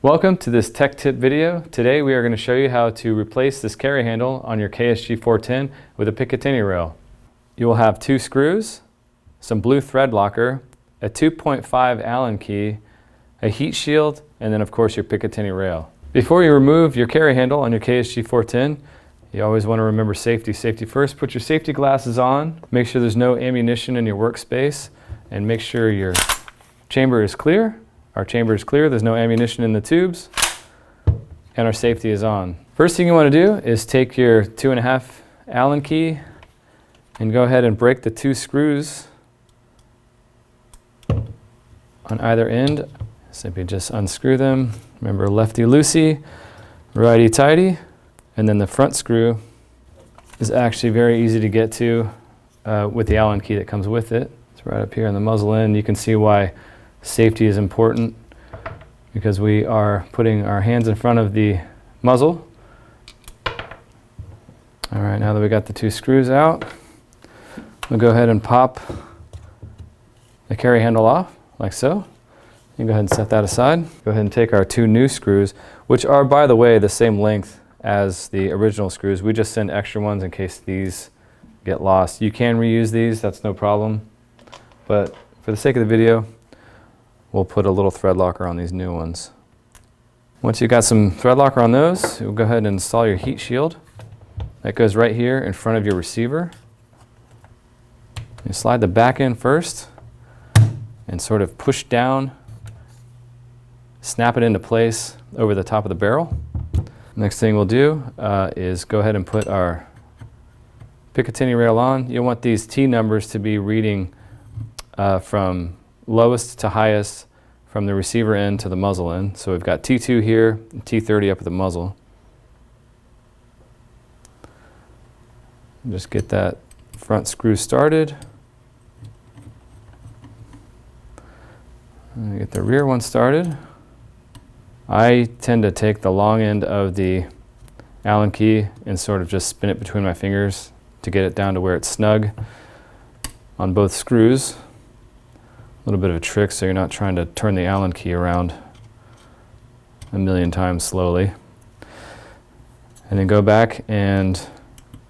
Welcome to this tech tip video. Today we are going to show you how to replace this carry handle on your KSG410 with a Picatinny rail. You will have 2 screws, some blue thread locker, a 2.5 Allen key, a heat shield, and then of course your Picatinny rail. Before you remove your carry handle on your KSG410, you always want to remember safety. Safety first. Put your safety glasses on. Make sure there's no ammunition in your workspace, and make sure your chamber is clear. Our chamber is clear, there's no ammunition in the tubes, and our safety is on. First thing you want to do is take your 2.5 Allen key and go ahead and break the 2 screws on either end. Simply just unscrew them. Remember, lefty-loosey, righty-tighty, and then the front screw is actually very easy to get to with the Allen key that comes with it. It's right up here on the muzzle end. You can see why safety is important, because we are putting our hands in front of the muzzle. All right, now that we got the 2 screws out, we'll go ahead and pop the carry handle off, like so. You can go ahead and set that aside. Go ahead and take our 2 new screws, which are, by the way, the same length as the original screws. We just send extra ones in case these get lost. You can reuse these, that's no problem. But for the sake of the video, we'll put a little thread locker on these new ones. Once you've got some thread locker on those, you'll go ahead and install your heat shield. That goes right here in front of your receiver. You slide the back end first and sort of push down, snap it into place over the top of the barrel. Next thing we'll do is go ahead and put our Picatinny rail on. You'll want these T numbers to be reading from lowest to highest from the receiver end to the muzzle end. So we've got T2 here, and T30 up at the muzzle. Just get that front screw started. And get the rear one started. I tend to take the long end of the Allen key and sort of just spin it between my fingers to get it down to where it's snug on both screws. A little bit of a trick so you're not trying to turn the Allen key around a million times slowly. And then go back and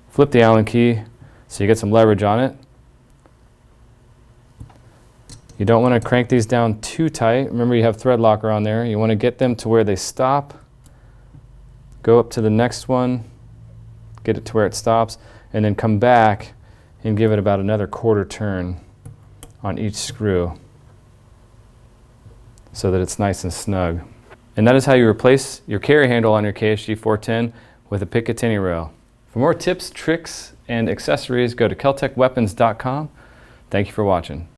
flip the Allen key so you get some leverage on it. You don't want to crank these down too tight. Remember, you have thread locker on there. You want to get them to where they stop. Go up to the next one, get it to where it stops, and then come back and give it about another 1/4 turn on each screw, so that it's nice and snug. And that is how you replace your carry handle on your KSG410 with a Picatinny rail. For more tips, tricks, and accessories, go to keltechweapons.com. Thank you for watching.